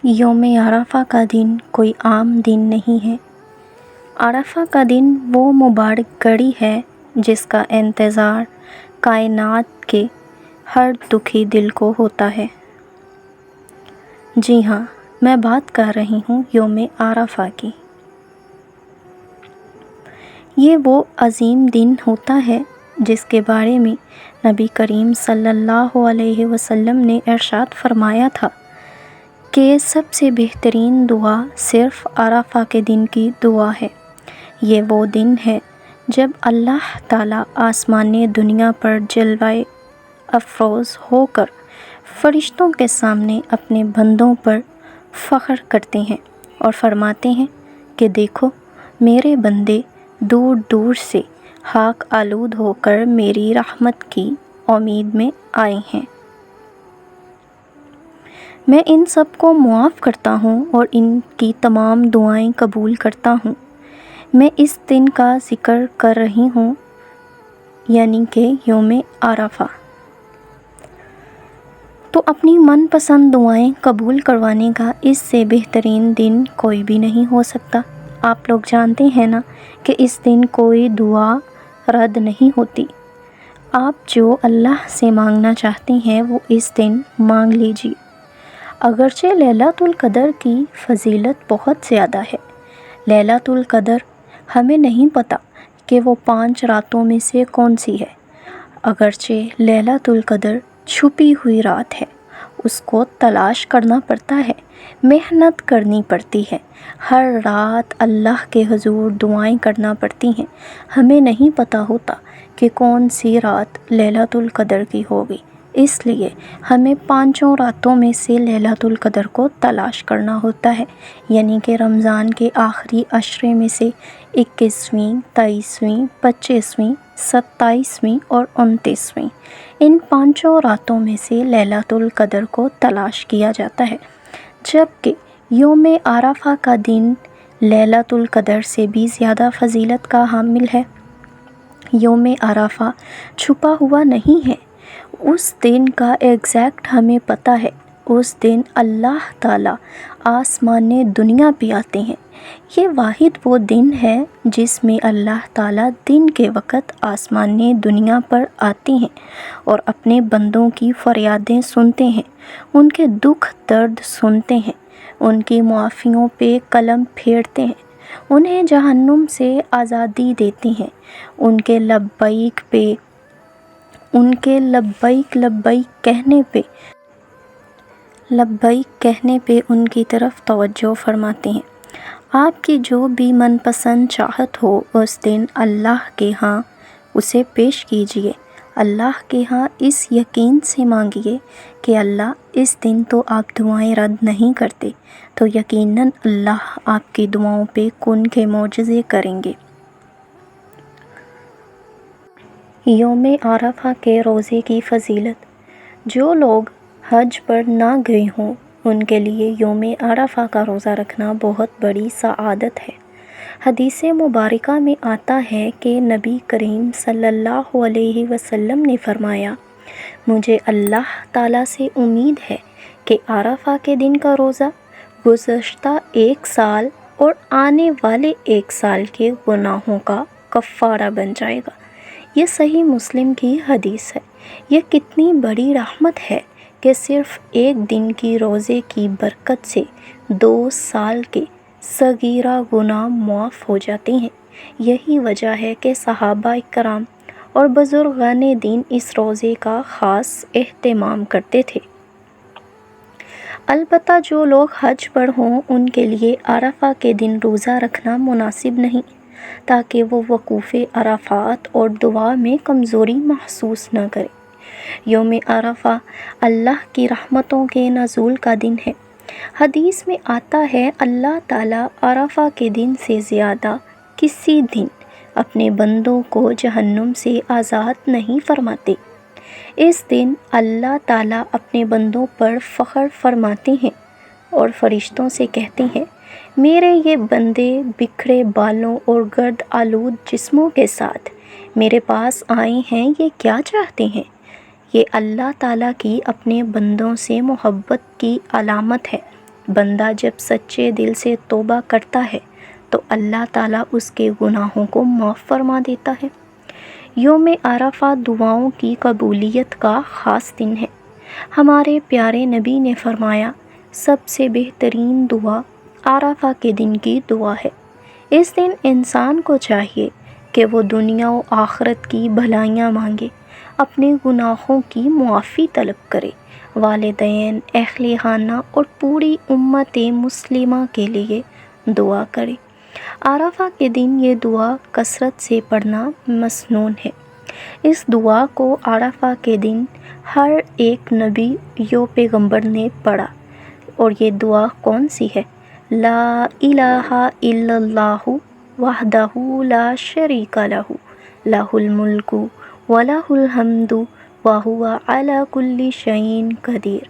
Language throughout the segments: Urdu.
یوم عرفہ کا دن کوئی عام دن نہیں ہے۔ عرفہ کا دن وہ مبارک گھڑی ہے جس کا انتظار کائنات کے ہر دکھی دل کو ہوتا ہے۔ جی ہاں، میں بات کر رہی ہوں یوم عرفہ کی۔ یہ وہ عظیم دن ہوتا ہے جس کے بارے میں نبی کریم صلی اللہ علیہ وسلم نے ارشاد فرمایا تھا کہ سب سے بہترین دعا صرف عرفہ کے دن کی دعا ہے۔ یہ وہ دن ہے جب اللہ تعالیٰ آسمان دنیا پر جلوہ افروز ہو کر فرشتوں کے سامنے اپنے بندوں پر فخر کرتے ہیں اور فرماتے ہیں کہ دیکھو میرے بندے دور دور سے خاک آلود ہو کر میری رحمت کی امید میں آئے ہیں۔ میں ان سب کو معاف کرتا ہوں اور ان کی تمام دعائیں قبول کرتا ہوں۔ میں اس دن کا ذکر کر رہی ہوں، یعنی کہ یوم عرفہ۔ تو اپنی من پسند دعائیں قبول کروانے کا اس سے بہترین دن کوئی بھی نہیں ہو سکتا۔ آپ لوگ جانتے ہیں نا کہ اس دن کوئی دعا رد نہیں ہوتی۔ آپ جو اللہ سے مانگنا چاہتے ہیں وہ اس دن مانگ لیجیے۔ اگرچہ لیلۃ القدر کی فضیلت بہت زیادہ ہے، لیلۃ القدر ہمیں نہیں پتہ کہ وہ 5 راتوں میں سے کون سی ہے۔ اگرچہ لیلۃ القدر چھپی ہوئی رات ہے، اس کو تلاش کرنا پڑتا ہے، محنت کرنی پڑتی ہے، ہر رات اللہ کے حضور دعائیں کرنا پڑتی ہیں۔ ہمیں نہیں پتہ ہوتا کہ کون سی رات لیلۃ القدر کی ہوگی، اس لیے ہمیں 5 راتوں میں سے لیلۃ القدر کو تلاش کرنا ہوتا ہے، یعنی کہ رمضان کے آخری عشرے میں سے 21ویں، 23ویں، 25ویں، 27ویں اور 29ویں، ان 5 راتوں میں سے لیلۃ القدر کو تلاش کیا جاتا ہے، جبکہ یوم عرفہ کا دن لیلۃ القدر سے بھی زیادہ فضیلت کا حامل ہے۔ یوم عرفہ چھپا ہوا نہیں ہے، اس دن کا ایگزیکٹ ہمیں پتہ ہے۔ اس دن اللہ تعالیٰ آسمان دنیا پہ آتے ہیں۔ یہ واحد وہ دن ہے جس میں اللہ تعالیٰ دن کے وقت آسمان دنیا پر آتے ہیں اور اپنے بندوں کی فریادیں سنتے ہیں، ان کے دکھ درد سنتے ہیں، ان کی معافیوں پہ قلم پھیرتے ہیں، انہیں جہنم سے آزادی دیتے ہیں، ان کے لبیک کہنے پہ ان کی طرف توجہ فرماتے ہیں۔ آپ کی جو بھی من پسند چاہت ہو اس دن اللہ کے ہاں اسے پیش کیجیے۔ اللہ کے ہاں اس یقین سے مانگیے کہ اللہ اس دن تو آپ دعائیں رد نہیں کرتے، تو یقیناً اللہ آپ کی دعاؤں پہ کن کے معجزے کریں گے۔ یوم عرفہ کے روزے کی فضیلت۔ جو لوگ حج پر نہ گئے ہوں ان کے لیے یوم عرفہ کا روزہ رکھنا بہت بڑی سعادت ہے۔ حدیث مبارکہ میں آتا ہے کہ نبی کریم صلی اللہ علیہ وسلم نے فرمایا، مجھے اللہ تعالیٰ سے امید ہے کہ عرفہ کے دن کا روزہ گزشتہ 1 سال اور آنے والے 1 سال کے گناہوں کا کفارہ بن جائے گا۔ یہ صحیح مسلم کی حدیث ہے۔ یہ کتنی بڑی رحمت ہے کہ صرف 1 دن کی روزے کی برکت سے 2 سال کے صغیرہ گناہ معاف ہو جاتے ہیں۔ یہی وجہ ہے کہ صحابہ کرام اور بزرگان دین اس روزے کا خاص اہتمام کرتے تھے۔ البتہ جو لوگ حج پر ہوں ان کے لیے عرفہ کے دن روزہ رکھنا مناسب نہیں، تاکہ وہ وقوف عرفات اور دعا میں کمزوری محسوس نہ کریں۔ یوم عرفہ اللہ کی رحمتوں کے نزول کا دن ہے۔ حدیث میں آتا ہے اللہ تعالیٰ عرفہ کے دن سے زیادہ کسی دن اپنے بندوں کو جہنم سے آزاد نہیں فرماتے۔ اس دن اللہ تعالیٰ اپنے بندوں پر فخر فرماتے ہیں اور فرشتوں سے کہتے ہیں، میرے یہ بندے بکھرے بالوں اور گرد آلود جسموں کے ساتھ میرے پاس آئے ہیں، یہ کیا چاہتے ہیں؟ یہ اللہ تعالیٰ کی اپنے بندوں سے محبت کی علامت ہے۔ بندہ جب سچے دل سے توبہ کرتا ہے تو اللہ تعالیٰ اس کے گناہوں کو معاف فرما دیتا ہے۔ یوم عرفہ دعاؤں کی قبولیت کا خاص دن ہے۔ ہمارے پیارے نبی نے فرمایا، سب سے بہترین دعا عرفہ کے دن کی دعا ہے۔ اس دن انسان کو چاہیے کہ وہ دنیا و آخرت کی بھلائیاں مانگے، اپنے گناہوں کی معافی طلب کرے، والدین، اہل خانہ اور پوری امت مسلمہ کے لیے دعا کرے۔ عرفہ کے دن یہ دعا کثرت سے پڑھنا مسنون ہے۔ اس دعا کو عرفہ کے دن ہر ایک نبی و پیغمبر نے پڑھا۔ اور یہ دعا کون سی ہے؟ لا الہ الا اللہ وحدہ لا شریک لہ لہ الملک ولہ الحمد وہو علی کل شیء قدیر۔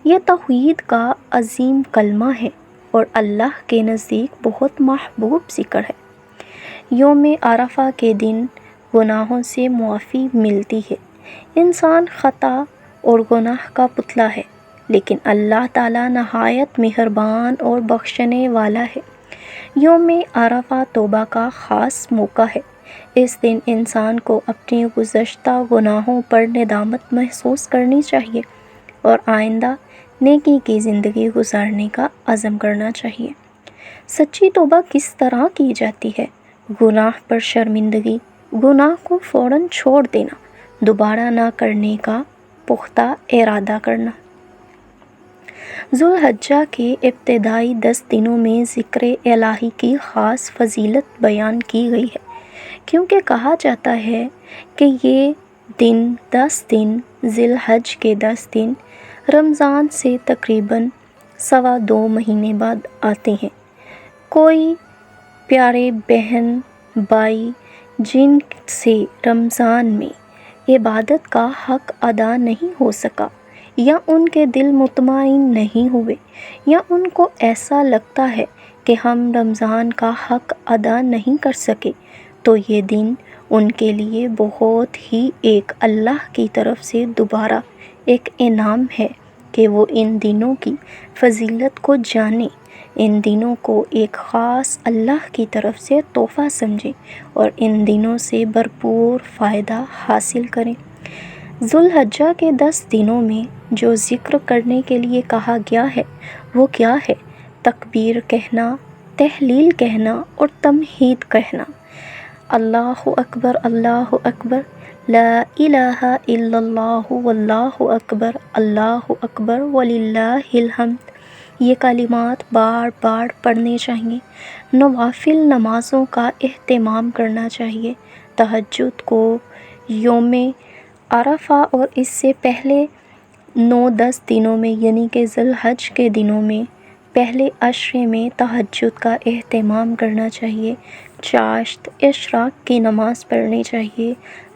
یہ توحید کا عظیم کلمہ ہے اور اللہ کے نزدیک بہت محبوب ذکر ہے۔ یوم عرفہ کے دن گناہوں سے معافی ملتی ہے۔ انسان خطا اور گناہ کا پتلا ہے، لیکن اللہ تعالیٰ نہایت مہربان اور بخشنے والا ہے۔ یوم عرفہ توبہ کا خاص موقع ہے۔ اس دن انسان کو اپنے گزشتہ گناہوں پر ندامت محسوس کرنی چاہیے اور آئندہ نیکی کی زندگی گزارنے کا عزم کرنا چاہیے۔ سچی توبہ کس طرح کی جاتی ہے؟ گناہ پر شرمندگی، گناہ کو فوراً چھوڑ دینا، دوبارہ نہ کرنے کا پختہ ارادہ کرنا۔ ذوالحجہ کے ابتدائی 10 دنوں میں ذکر الہی کی خاص فضیلت بیان کی گئی ہے، کیونکہ کہا جاتا ہے کہ یہ 10 دن ذی الحج کے 10 دن رمضان سے تقریباً 2.25 مہینے بعد آتے ہیں۔ کوئی پیارے بہن بھائی جن سے رمضان میں عبادت کا حق ادا نہیں ہو سکا، یا ان کے دل مطمئن نہیں ہوئے، یا ان کو ایسا لگتا ہے کہ ہم رمضان کا حق ادا نہیں کر سکے، تو یہ دن ان کے لیے بہت ہی ایک اللہ کی طرف سے دوبارہ ایک انعام ہے کہ وہ ان دنوں کی فضیلت کو جانیں، ان دنوں کو ایک خاص اللہ کی طرف سے تحفہ سمجھیں اور ان دنوں سے بھرپور فائدہ حاصل کریں۔ ذوالحجہ کے 10 دنوں میں جو ذکر کرنے کے لیے کہا گیا ہے وہ کیا ہے؟ تکبیر کہنا، تحلیل کہنا اور تمہید کہنا۔ اللہ اکبر، اللہ اکبر، لا الہ الا اللہ واللہ اکبر، اللہ اکبر وللہ الحمد۔ یہ کلمات بار بار پڑھنے چاہیے۔ نوافل نمازوں کا اہتمام کرنا چاہیے۔ تہجد کو یوم عرفہ اور اس سے پہلے 9-10 دنوں میں، یعنی کہ ذی الحج کے دنوں میں پہلے عشرے میں تہجد کا اہتمام کرنا چاہیے۔ چاشت اشراق کی نماز پڑھنی چاہیے،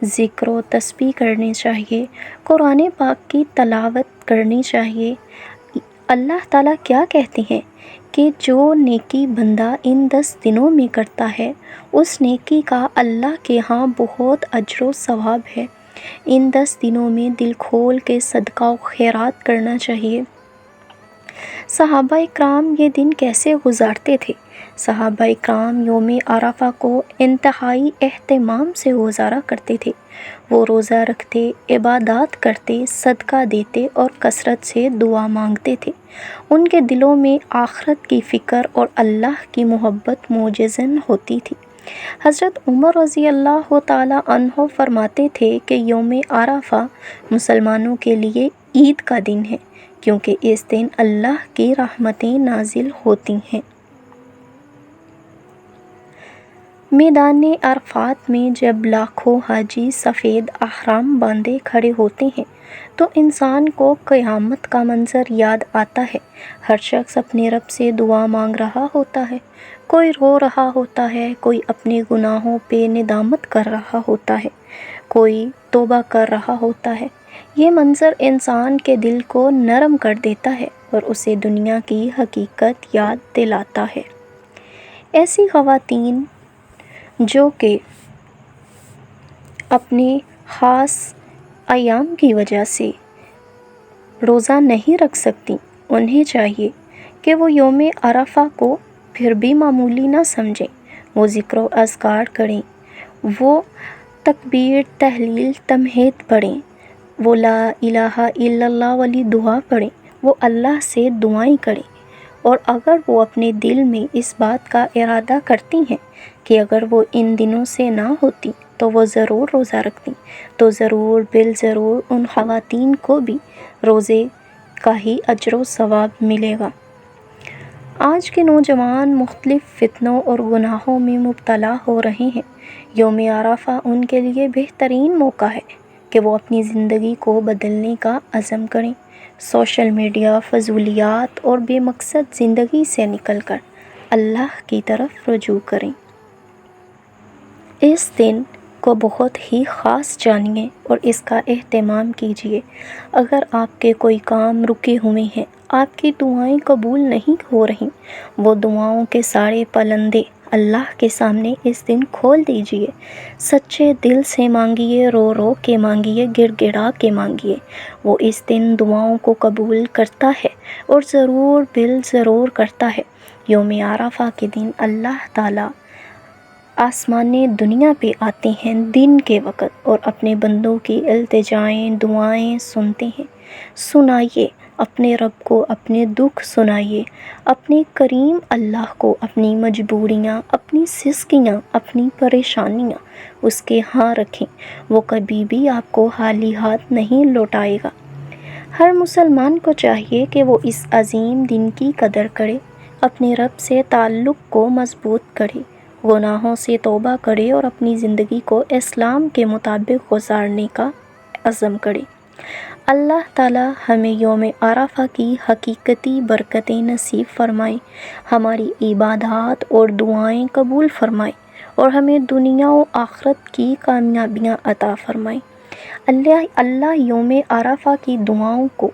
ذکر و تسبیح کرنی چاہیے، قرآن پاک کی تلاوت کرنی چاہیے۔ اللہ تعالیٰ کیا کہتے ہیں کہ جو نیکی بندہ ان 10 دنوں میں کرتا ہے اس نیکی کا اللہ کے ہاں بہت اجر و ثواب ہے۔ ان 10 دنوں میں دل کھول کے صدقہ و خیرات کرنا چاہیے۔ صحابہ اکرام یہ دن کیسے گزارتے تھے؟ صحابہ اکرام یوم عرفہ کو انتہائی اہتمام سے گزارا کرتے تھے۔ وہ روزہ رکھتے، عبادات کرتے، صدقہ دیتے اور کثرت سے دعا مانگتے تھے۔ ان کے دلوں میں آخرت کی فکر اور اللہ کی محبت موجزن ہوتی تھی۔ حضرت عمر رضی اللہ تعالی عنہ فرماتے تھے کہ یوم عرفہ مسلمانوں کے لیے عید کا دن ہے، کیونکہ اس دن اللہ کی رحمتیں نازل ہوتی ہیں۔ میدان عرفات میں جب لاکھوں حاجی سفید احرام باندھے کھڑے ہوتے ہیں تو انسان کو قیامت کا منظر یاد آتا ہے۔ ہر شخص اپنے رب سے دعا مانگ رہا ہوتا ہے، کوئی رو رہا ہوتا ہے، کوئی اپنے گناہوں پہ ندامت کر رہا ہوتا ہے، کوئی توبہ کر رہا ہوتا ہے۔ یہ منظر انسان کے دل کو نرم کر دیتا ہے اور اسے دنیا کی حقیقت یاد دلاتا ہے۔ ایسی خواتین جو کہ اپنے خاص ایام کی وجہ سے روزہ نہیں رکھ سکتی، انہیں چاہیے کہ وہ یوم عرفہ کو پھر بھی معمولی نہ سمجھیں، وہ ذکر و اذکار کریں، وہ تکبیر تحلیل تمہید پڑھیں، وہ لا الہ الا اللہ والی دعا پڑھیں، وہ اللہ سے دعائیں کریں۔ اور اگر وہ اپنے دل میں اس بات کا ارادہ کرتی ہیں کہ اگر وہ ان دنوں سے نہ ہوتی تو وہ ضرور روزہ رکھتی، تو ضرور بالضرور ان خواتین کو بھی روزے کا ہی اجر و ثواب ملے گا۔ آج کے نوجوان مختلف فتنوں اور گناہوں میں مبتلا ہو رہے ہیں۔ یوم عرفہ ان کے لیے بہترین موقع ہے کہ وہ اپنی زندگی کو بدلنے کا عزم کریں، سوشل میڈیا، فضولیات اور بے مقصد زندگی سے نکل کر اللہ کی طرف رجوع کریں۔ اس دن کو بہت ہی خاص جانیے اور اس کا اہتمام کیجیے۔ اگر آپ کے کوئی کام رکے ہوئے ہیں، آپ کی دعائیں قبول نہیں ہو رہی، وہ دعاؤں کے سارے پلندے اللہ کے سامنے اس دن کھول دیجیے۔ سچے دل سے مانگیے، رو رو کے مانگیے، گڑ گڑا کے مانگیے۔ وہ اس دن دعاؤں کو قبول کرتا ہے اور ضرور بالضرور کرتا ہے۔ یوم عرفہ کے دن اللہ تعالیٰ آسمان دنیا پہ آتے ہیں دن کے وقت اور اپنے بندوں کی التجائیں دعائیں سنتے ہیں۔ سنائیے اپنے رب کو اپنے دکھ، سنائیے اپنے کریم اللہ کو اپنی مجبوریاں، اپنی سسکیاں، اپنی پریشانیاں اس کے ہاں رکھیں، وہ کبھی بھی آپ کو خالی ہاتھ نہیں لوٹائے گا۔ ہر مسلمان کو چاہیے کہ وہ اس عظیم دن کی قدر کرے، اپنے رب سے تعلق کو مضبوط کرے، گناہوں سے توبہ کرے اور اپنی زندگی کو اسلام کے مطابق گزارنے کا عزم کرے۔ اللہ تعالیٰ ہمیں یوم عرفہ کی حقیقتی برکتیں نصیب فرمائے، ہماری عبادات اور دعائیں قبول فرمائے اور ہمیں دنیا و آخرت کی کامیابیاں عطا فرمائے۔ اللہ یوم عرفہ کی دعاؤں کو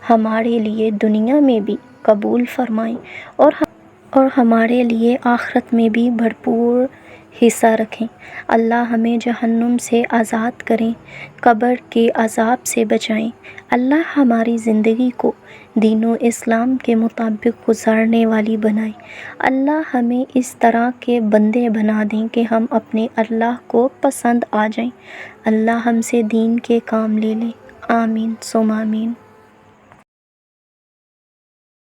ہمارے لیے دنیا میں بھی قبول فرمائے اور ہمارے لیے آخرت میں بھی بھرپور حصہ رکھیں۔ اللہ ہمیں جہنم سے آزاد کریں، قبر کے عذاب سے بچائیں۔ اللہ ہماری زندگی کو دین و اسلام کے مطابق گزارنے والی بنائے۔ اللہ ہمیں اس طرح کے بندے بنا دیں کہ ہم اپنے اللہ کو پسند آ جائیں۔ اللہ ہم سے دین کے کام لے لیں۔ آمین ثم آمین۔